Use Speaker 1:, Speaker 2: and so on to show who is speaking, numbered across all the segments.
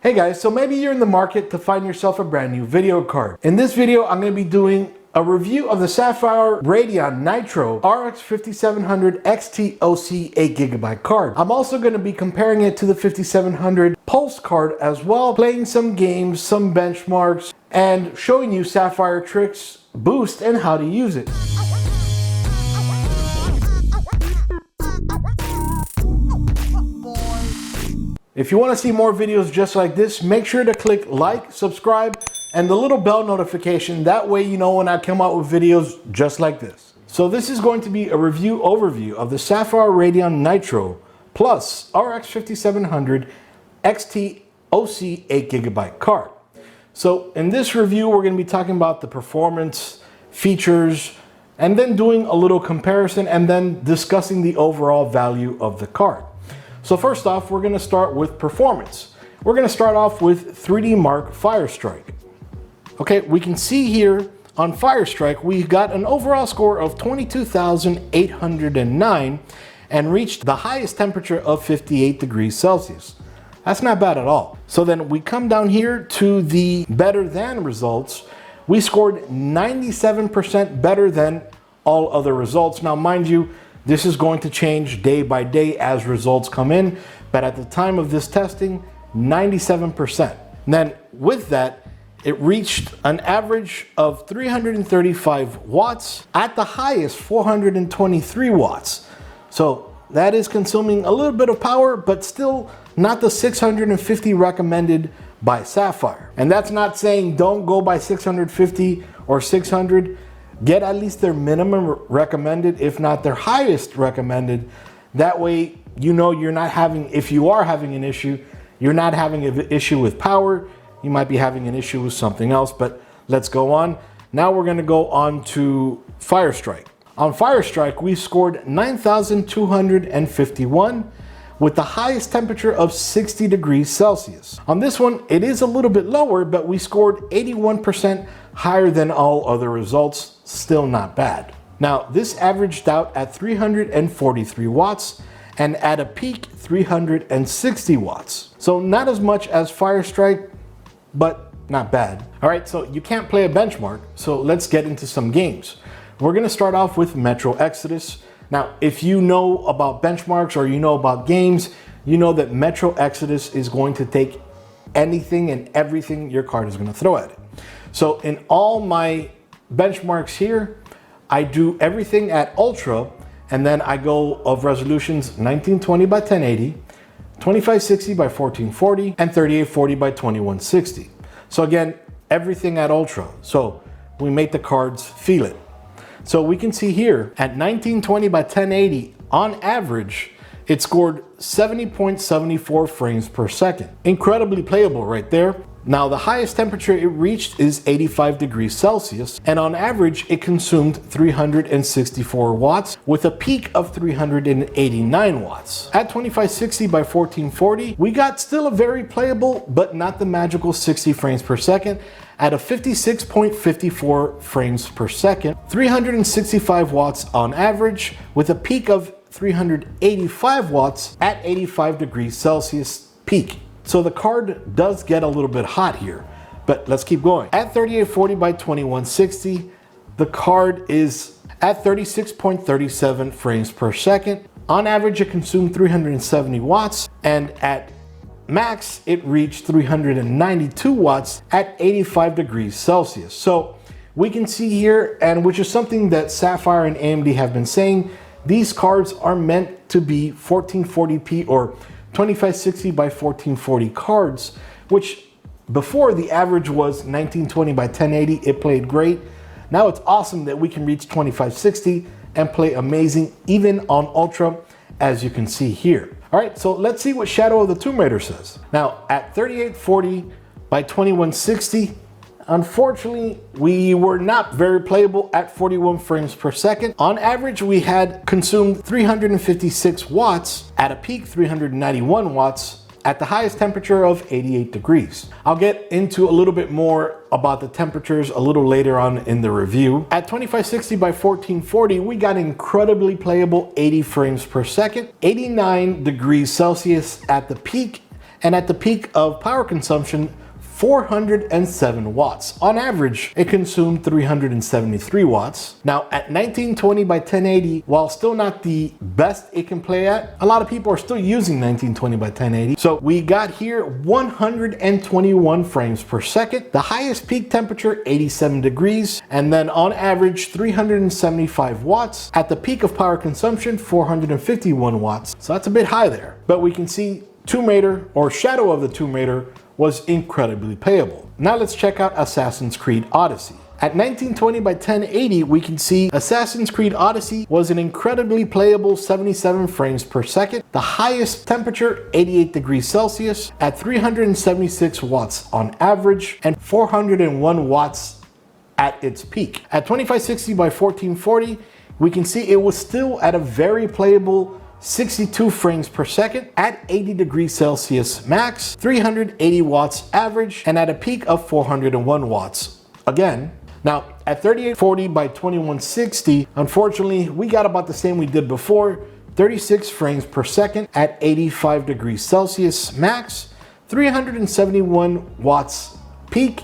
Speaker 1: Hey guys, so maybe you're in the market to find yourself a brand new video card. In this video, I'm going to be doing a review of the Sapphire Radeon Nitro RX 5700 XT OC 8GB card. I'm also going to be comparing it to the 5700 Pulse card as well, playing some games, some benchmarks, and showing you Sapphire TRIXX boost and how to use it. If you want to see more videos just like this, make sure to click like, subscribe, and the little bell notification. That way you know when I come out with videos just like this. So this is going to be a review overview of the Sapphire Radeon Nitro Plus RX 5700 XT OC 8GB card. So in this review, we're going to be talking about the performance, features, and then doing a little comparison and then discussing the overall value of the card. So first off, we're going to start with performance. We're going to start off with 3D Mark Firestrike. Okay, we can see here on Firestrike, we got an overall score of 22,809 and reached the highest temperature of 58 degrees Celsius. That's not bad at all. So then we come down here to the better than results. We scored 97% better than all other results. Now, mind you, this is going to change day by day as results come in, but at the time of this testing, 97%. And then with that, it reached an average of 335 watts, at the highest 423 watts. So that is consuming a little bit of power, but still not the 650 recommended by Sapphire. And that's not saying don't go by 650 or 600. Get at least their minimum recommended, if not their highest recommended. That way, you know you're not having, if you are having an issue, you're not having an issue with power. You might be having an issue with something else, but let's go on. Now we're gonna go on to Firestrike. On Firestrike, we scored 9,251 with the highest temperature of 60 degrees Celsius. On this one, it is a little bit lower, but we scored 81% higher than all other results. Still not bad. Now, this averaged out at 343 watts and at a peak 360 watts. So not as much as Firestrike, but not bad. All right, so you can't play a benchmark, so let's get into some games. We're gonna start off with Metro Exodus. Now, if you know about benchmarks or you know about games, you know that Metro Exodus is going to take anything and everything your card is gonna throw at it. So in all my benchmarks here, I do everything at Ultra, and then I go of resolutions 1920 by 1080, 2560 by 1440, and 3840 by 2160. So again, everything at Ultra. So we make the cards feel it. So we can see here at 1920 by 1080, on average, it scored 70.74 frames per second. Incredibly playable right there. Now, the highest temperature it reached is 85 degrees Celsius, and on average, it consumed 364 watts with a peak of 389 watts. At 2560 by 1440, we got still a very playable, but not the magical 60 frames per second, at a 56.54 frames per second, 365 watts on average, with a peak of 385 watts at 85 degrees Celsius peak. So the card does get a little bit hot here, but let's keep going. At 3840 by 2160, the card is at 36.37 frames per second. On average, it consumed 370 watts, and at max, it reached 392 watts at 85 degrees Celsius. So we can see here, and which is something that Sapphire and AMD have been saying, these cards are meant to be 1440p or 2560 by 1440 cards, which before the average was 1920 by 1080, it played great. Now it's awesome that we can reach 2560 and play amazing even on Ultra, as you can see here. All right, so let's see what Shadow of the Tomb Raider says. Now at 3840 by 2160, unfortunately, we were not very playable at 41 frames per second. On average, we had consumed 356 watts at a peak 391 watts at the highest temperature of 88 degrees. I'll get into a little bit more about the temperatures a little later on in the review. At 2560 by 1440, we got incredibly playable 80 frames per second, 89 degrees Celsius at the peak, and at the peak of power consumption, 407 watts. On average, it consumed 373 watts. Now at 1920 by 1080, while still not the best it can play at, a lot of people are still using 1920 by 1080. So we got here 121 frames per second, the highest peak temperature 87 degrees, and then on average 375 watts. At the peak of power consumption, 451 watts. So that's a bit high there. But we can see Tomb Raider, or Shadow of the Tomb Raider, was incredibly playable. Now let's check out Assassin's Creed Odyssey. At 1920 by 1080, we can see Assassin's Creed Odyssey was an incredibly playable 77 frames per second, the highest temperature 88 degrees Celsius at 376 watts on average and 401 watts at its peak. At 2560 by 1440, we can see it was still at a very playable 62 frames per second at 80 degrees Celsius max, 380 watts average, and at a peak of 401 watts again. Now at 3840 by 2160, unfortunately, we got about the same we did before, 36 frames per second at 85 degrees Celsius max, 371 watts peak,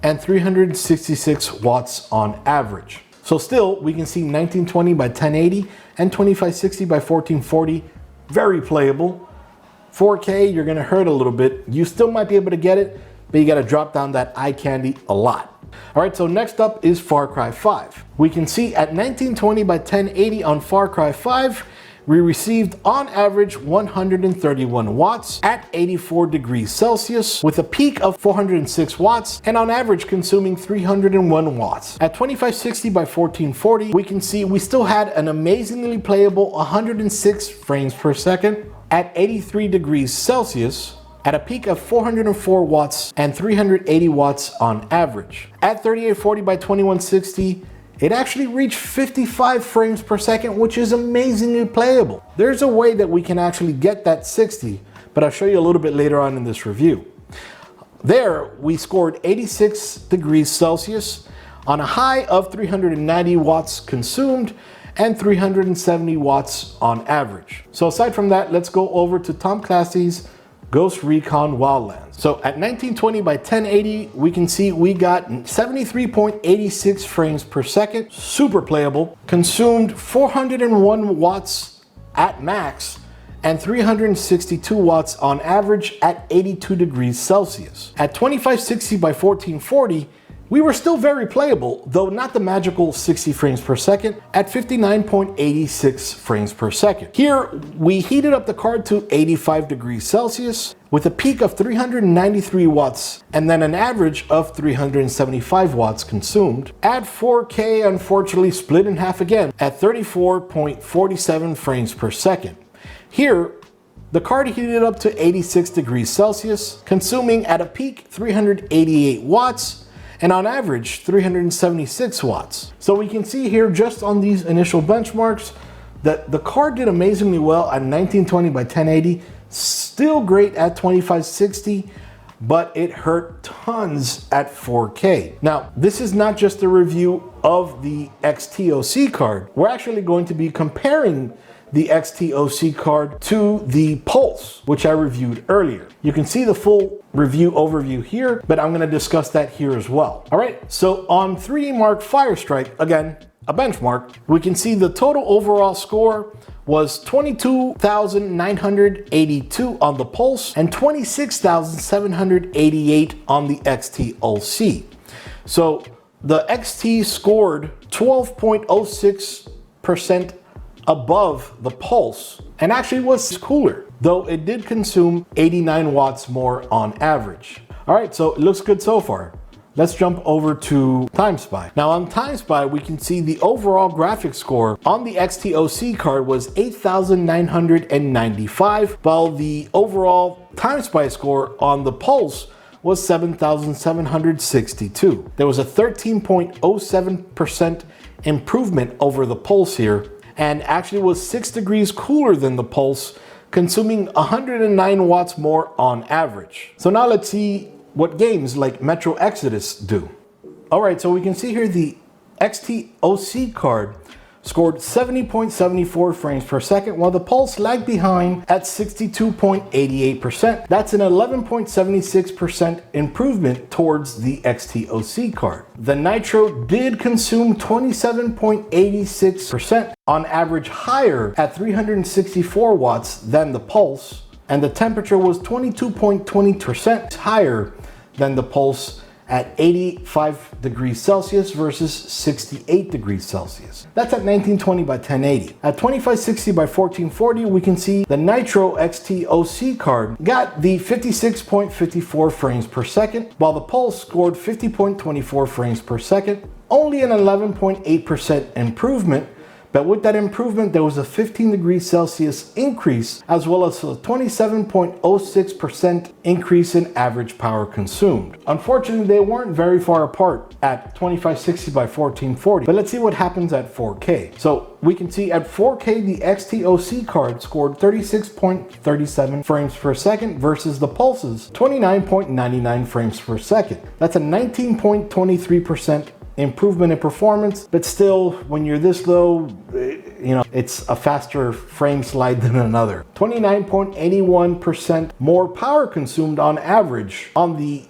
Speaker 1: and 366 watts on average. So still, we can see 1920 by 1080 and 2560 by 1440, very playable. 4K, you're gonna hurt a little bit. You still might be able to get it, but you gotta drop down that eye candy a lot. All right, so next up is Far Cry 5. We can see at 1920 by 1080 on Far Cry 5, we received on average 131 watts at 84 degrees Celsius with a peak of 406 watts and on average consuming 301 watts. At 2560 by 1440, we can see we still had an amazingly playable 106 frames per second at 83 degrees Celsius at a peak of 404 watts and 380 watts on average. At 3840 by 2160, it actually reached 55 frames per second, which is amazingly playable. There's a way that we can actually get that 60, but I'll show you a little bit later on in this review. There, we scored 86 degrees Celsius on a high of 390 watts consumed and 370 watts on average. So aside from that, let's go over to Tom Clancy's Ghost Recon Wildlands. So at 1920 by 1080, we can see we got 73.86 frames per second, super playable, consumed 401 watts at max, and 362 watts on average at 82 degrees Celsius. At 2560 by 1440, we were still very playable, though not the magical 60 frames per second, at 59.86 frames per second. Here, we heated up the card to 85 degrees Celsius with a peak of 393 watts and then an average of 375 watts consumed. At 4K, unfortunately, split in half again at 34.47 frames per second. Here, the card heated up to 86 degrees Celsius, consuming at a peak 388 watts, and on average 376 watts. So we can see here just on these initial benchmarks that the card did amazingly well at 1920 by 1080, still great at 2560, but it hurt tons at 4K. Now, this is not just a review of the XTOC card. We're actually going to be comparing the XTOC card to the Pulse, which I reviewed earlier. You can see the full review overview here, but I'm gonna discuss that here as well. All right, so on 3D Mark Firestrike, again, a benchmark, we can see the total overall score was 22,982 on the Pulse and 26,788 on the XTOC. So the XT scored 12.06% above the Pulse and actually was cooler, though it did consume 89 watts more on average. All right, so it looks good so far. Let's jump over to TimeSpy. Now on TimeSpy, we can see the overall graphics score on the XTOC card was 8,995, while the overall TimeSpy score on the Pulse was 7,762. There was a 13.07% improvement over the Pulse here, and actually was 6 degrees cooler than the Pulse, consuming 109 watts more on average. So now let's see what games like Metro Exodus do. All right, so we can see here the XTOC card scored 70.74 frames per second, while the Pulse lagged behind at 62.88%. That's an 11.76% improvement towards the XTOC card. The Nitro did consume 27.86% on average higher at 364 watts than the Pulse, and the temperature was 22.20% higher than the Pulse at 85 degrees Celsius versus 68 degrees Celsius. That's at 1920 by 1080. At 2560 by 1440, we can see the Nitro XTOC card got the 56.54 frames per second, while the Pulse scored 50.24 frames per second, only an 11.8% improvement. But with that improvement, there was a 15 degrees Celsius increase, as well as a 27.06% increase in average power consumed. Unfortunately, they weren't very far apart at 2560 by 1440, but let's see what happens at 4K. So we can see at 4K, the XTOC card scored 36.37 frames per second versus the Pulse's 29.99 frames per second. That's a 19.23% improvement in performance, but still, when you're this low, it's a faster frame slide than another. 29.81% more power consumed on average on the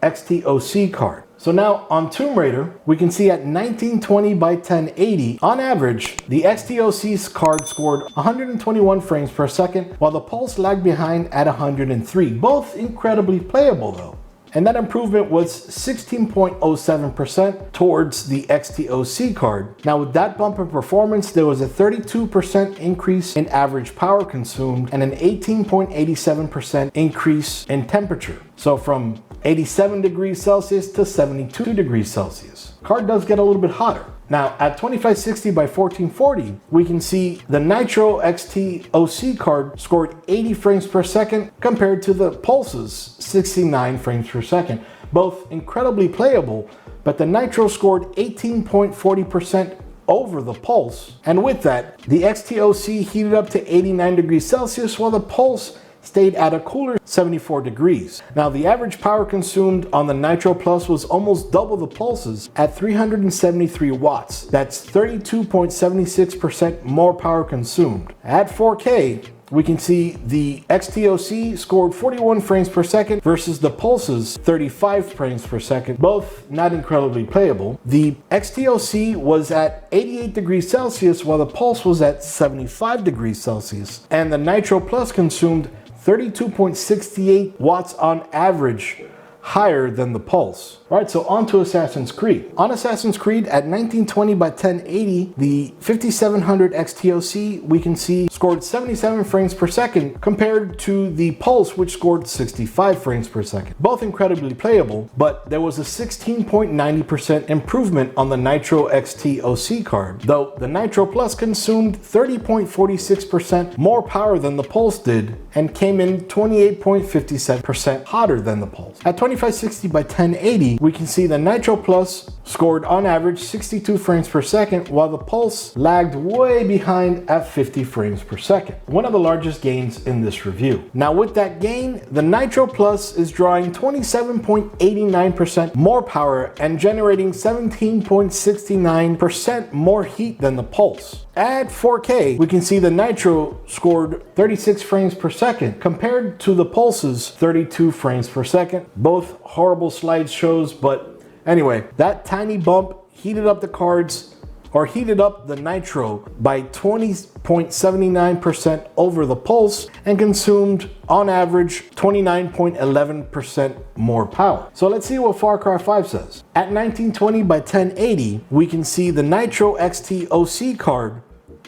Speaker 1: XTOC card. So now on Tomb Raider, we can see at 1920 by 1080, on average, the XTOC's card scored 121 frames per second, while the Pulse lagged behind at 103. Both incredibly playable though. And that improvement was 16.07% towards the XTOC card. Now with that bump in performance, there was a 32% increase in average power consumed and an 18.87% increase in temperature. So from 87 degrees Celsius to 72 degrees Celsius. Card does get a little bit hotter. Now at 2560 by 1440, we can see the Nitro XTOC card scored 80 frames per second compared to the Pulse's 69 frames per second. Both incredibly playable, but the Nitro scored 18.40% over the Pulse. And with that, the XTOC heated up to 89 degrees Celsius, while the Pulse stayed at a cooler 74 degrees. Now the average power consumed on the Nitro Plus was almost double the Pulse's at 373 watts. That's 32.76% more power consumed. At 4K, we can see the XTOC scored 41 frames per second versus the Pulse's 35 frames per second, both not incredibly playable. The XTOC was at 88 degrees Celsius while the Pulse was at 75 degrees Celsius, and the Nitro Plus consumed 32.68 watts on average, higher than the Pulse. All right, so on to Assassin's Creed. On Assassin's Creed at 1920 by 1080, the 5700 XTOC, we can see, scored 77 frames per second compared to the Pulse, which scored 65 frames per second. Both incredibly playable, but there was a 16.90% improvement on the Nitro XTOC card, though the Nitro Plus consumed 30.46% more power than the Pulse did and came in 28.57% hotter than the Pulse. At 2560 by 1080, we can see the Nitro Plus scored on average 62 frames per second, while the Pulse lagged way behind at 50 frames per second. One of the largest gains in this review. Now with that gain, the Nitro Plus is drawing 27.89% more power and generating 17.69% more heat than the Pulse. At 4K, we can see the Nitro scored 36 frames per second compared to the Pulse's 32 frames per second. Both horrible slideshows, but anyway, that tiny bump heated up the cards, or heated up the Nitro by 20.79% over the Pulse and consumed on average 29.11% more power. So let's see what Far Cry 5 says. At 1920 by 1080, we can see the Nitro XTOC card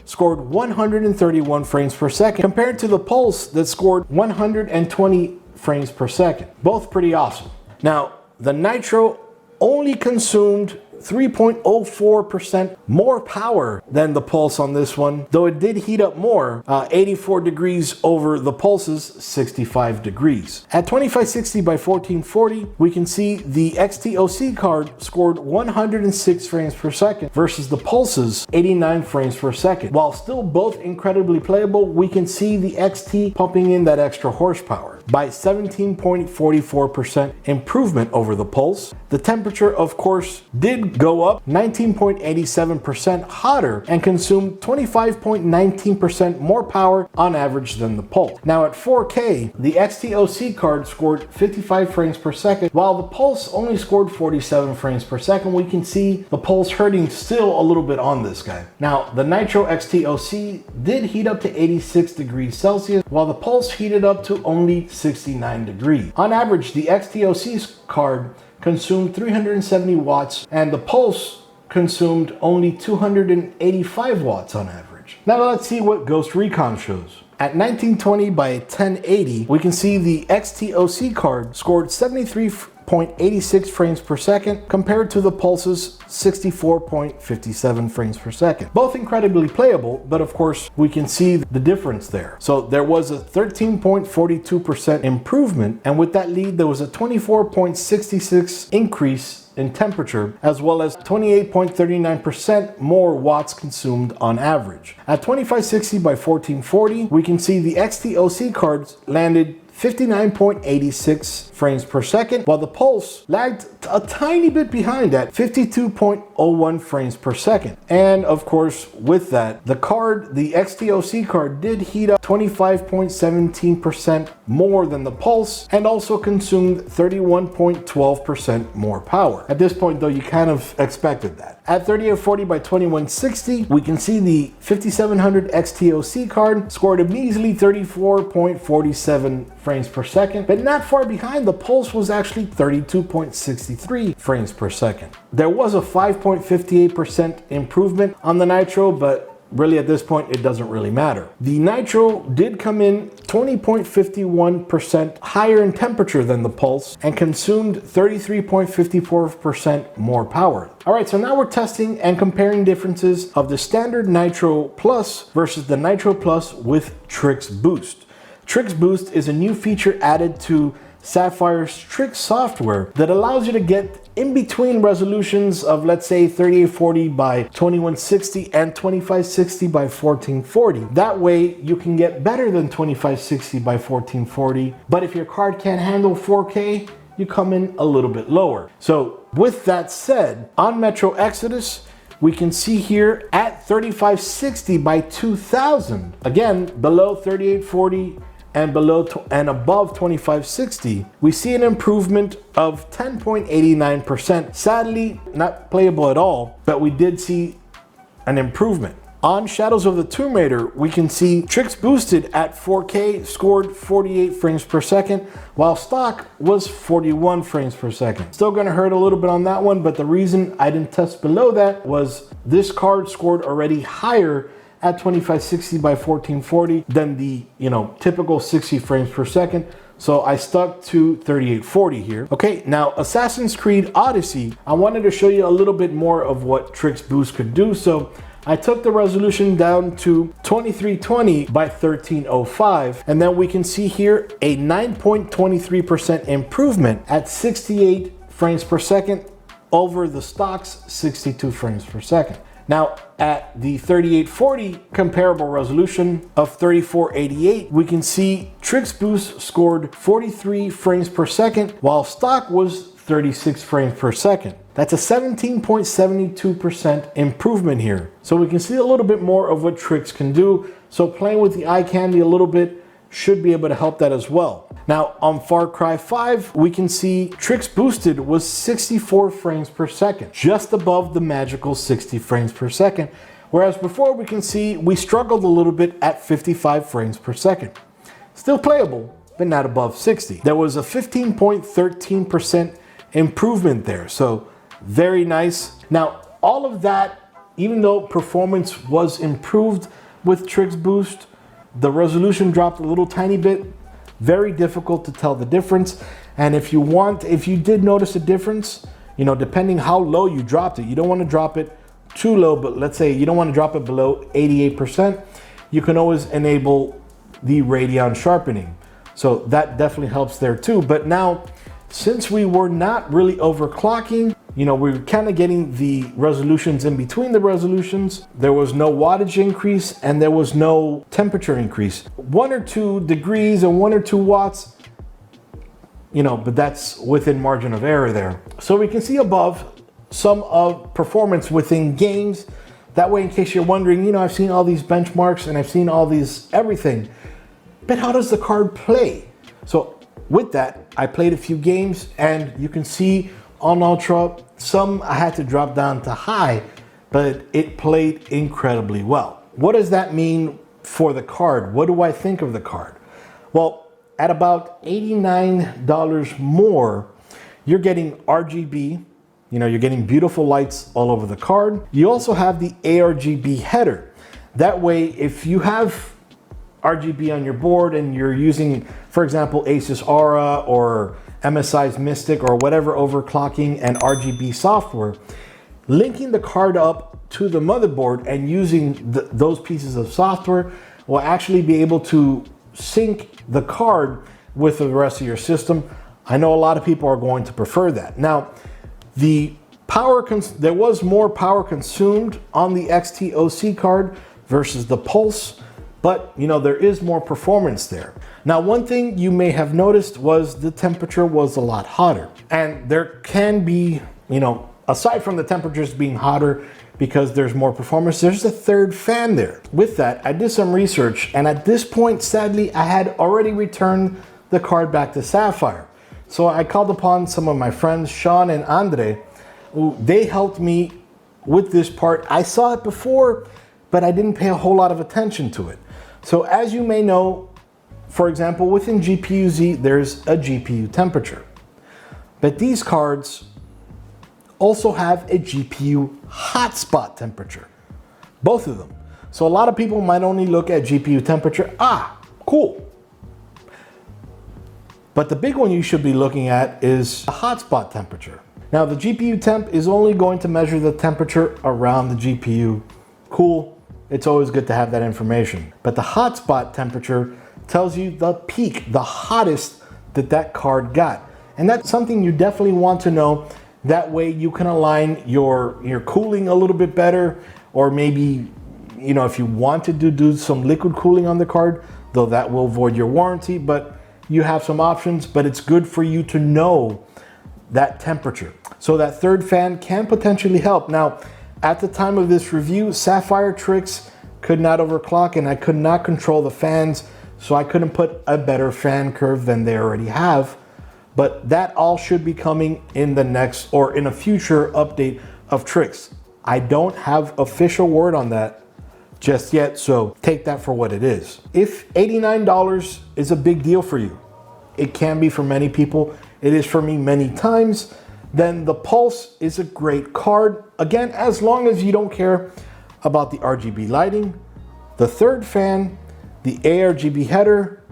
Speaker 1: scored 131 frames per second compared to the Pulse that scored 120 frames per second. Both pretty awesome. Now, the Nitro only consumed 3.04% more power than the Pulse on this one, though it did heat up more, 84 degrees over the Pulse's 65 degrees. At 2560 by 1440, we can see the XTOC card scored 106 frames per second versus the Pulse's 89 frames per second. While still both incredibly playable, we can see the XT pumping in that extra horsepower. by 17.44% improvement over the Pulse. The temperature, of course, did go up 19.87% hotter and consumed 25.19% more power on average than the Pulse. Now at 4K, the XTOC card scored 55 frames per second, while the Pulse only scored 47 frames per second. We can see the Pulse hurting still a little bit on this guy. Now, the Nitro XTOC did heat up to 86 degrees Celsius, while the Pulse heated up to only 69 degrees. On average, the XTOC's card consumed 370 watts and the Pulse consumed only 285 watts on average. Now let's see what Ghost Recon shows. At 1920 by 1080, we can see the XTOC card scored 73.86 frames per second compared to the Pulse's 64.57 frames per second. Both incredibly playable, but of course we can see the difference there. So there was a 13.42% improvement, and with that lead there was a 24.66 increase in temperature, as well as 28.39% more watts consumed on average. At 2560 by 1440, we can see the XTOC cards landed 59.86 frames per second, while the Pulse lagged a tiny bit behind at 52.01 frames per second. And of course, with that, the XTOC card did heat up 25.17% more than the Pulse and also consumed 31.12% more power. At this point though, you kind of expected that. At 3840 by 2160, we can see the 5700 XTOC card scored a measly 34.47 frames per second, but not far behind. The Pulse was actually 32.63 frames per second. There was a 5.58% improvement on the Nitro, but really at this point it doesn't really matter. The Nitro did come in 20.51% higher in temperature than the Pulse and consumed 33.54% more power. Alright, so now we're testing and comparing differences of the standard Nitro Plus versus the Nitro Plus with TRIXX Boost. TRIXX Boost is a new feature added to Sapphire's TRIXX software that allows you to get in between resolutions of, let's say, 3840 by 2160 and 2560 by 1440. That way you can get better than 2560 by 1440, but if your card can't handle 4K, you come in a little bit lower. So with that said, on Metro Exodus, we can see here at 3560 by 2000, again, below 3840 and below and above 2560, we see an improvement of 10.89%. Sadly, not playable at all, but we did see an improvement. On Shadows of the Tomb Raider, we can see TRIXX Boosted at 4K scored 48 frames per second, while stock was 41 frames per second. Still gonna hurt a little bit on that one, but the reason I didn't test below that was this card scored already higher at 2560 by 1440 than the, typical 60 frames per second. So I stuck to 3840 here. Okay, now Assassin's Creed Odyssey, I wanted to show you a little bit more of what TRIXX Boost could do. So I took the resolution down to 2320 by 1305, and then we can see here a 9.23% improvement at 68 frames per second over the stock's 62 frames per second. Now, at the 3840 comparable resolution of 3488, we can see TRIXX Boost scored 43 frames per second, while stock was 36 frames per second. That's a 17.72% improvement here. So we can see a little bit more of what TRIXX can do. So playing with the eye candy a little bit should be able to help that as well. Now on Far Cry 5, we can see TRIXX Boosted was 64 frames per second, just above the magical 60 frames per second. Whereas before we can see we struggled a little bit at 55 frames per second. Still playable, but not above 60. There was a 15.13% improvement there, so very nice. Now all of that, even though performance was improved with TRIXX Boost, the resolution dropped a little tiny bit. Very difficult to tell the difference. And if you did notice a difference, depending how low you dropped it, you don't want to drop it too low, but let's say you don't want to drop it below 88%, you can always enable the radeon sharpening. So that definitely helps there too. But now, since we were not really overclocking, we were kind of getting the resolutions in between the resolutions. There was no wattage increase and there was no temperature increase. 1 or 2 degrees and 1 or 2 watts, you know, but that's within margin of error there. So we can see above some of performance within games. That way, in case you're wondering, you know, I've seen all these benchmarks and I've seen all these everything, but how does the card play? So with that, I played a few games and you can see on Ultra, some I had to drop down to high, but it played incredibly well. What does that mean for the card? What do I think of the card? Well, at about $89 more, you're getting RGB, you know, you're getting beautiful lights all over the card. You also have the ARGB header. That way, if you have RGB on your board and you're using, for example, Asus Aura or MSI's Mystic or whatever overclocking and RGB software, linking the card up to the motherboard and using those pieces of software will actually be able to sync the card with the rest of your system. I know a lot of people are going to prefer that. Now, the there was more power consumed on the XT-OC card versus the Pulse, but you know, there is more performance there. Now, one thing you may have noticed was the temperature was a lot hotter, and there can be, you know, aside from the temperatures being hotter because there's more performance, there's a third fan there. With that, I did some research, and at this point, sadly, I had already returned the card back to Sapphire. So I called upon some of my friends, Sean and André, who they helped me with this part. I saw it before, but I didn't pay a whole lot of attention to it. So as you may know, for example, within GPU-Z, there's a GPU temperature. But these cards also have a GPU hotspot temperature, both of them. So a lot of people might only look at GPU temperature. Ah, cool. But the big one you should be looking at is the hotspot temperature. Now, the GPU temp is only going to measure the temperature around the GPU. Cool, it's always good to have that information. But the hotspot temperature tells you the peak, the hottest that card got. And that's something you definitely want to know. That way you can align your cooling a little bit better, or maybe, you know, if you want to do some liquid cooling on the card, though that will void your warranty, but you have some options. But it's good for you to know that temperature. So that third fan can potentially help. Now, at the time of this review, Sapphire TRIXX could not overclock and I could not control the fans, so I couldn't put a better fan curve than they already have. But that all should be coming in the next or in a future update of TRIXX. I don't have official word on that just yet, so take that for what it is. If $89 is a big deal for you, it can be for many people, it is for me many times, then the Pulse is a great card. Again, as long as you don't care about the RGB lighting, the third fan, the ARGB header,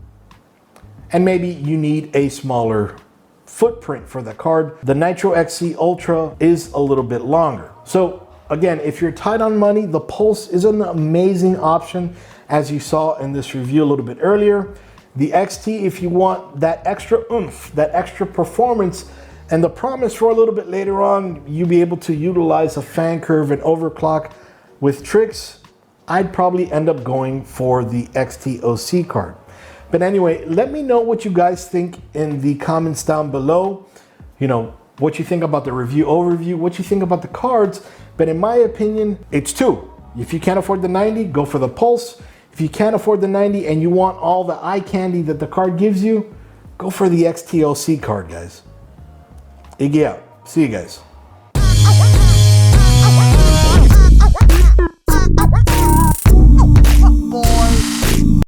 Speaker 1: and maybe you need a smaller footprint for the card. The Nitro XC Ultra is a little bit longer. So again, if you're tight on money, the Pulse is an amazing option, as you saw in this review a little bit earlier. The XT, if you want that extra oomph, that extra performance, and the promise for a little bit later on, you'll be able to utilize a fan curve and overclock with TRIXX, I'd probably end up going for the XT-OC card. But anyway, let me know what you guys think in the comments down below. You know, what you think about the review overview, what you think about the cards. But in my opinion, it's two. If you can't afford the 90, go for the Pulse. If you can't afford the 90 and you want all the eye candy that the card gives you, go for the XT-OC card, guys. Iggy out. See you guys.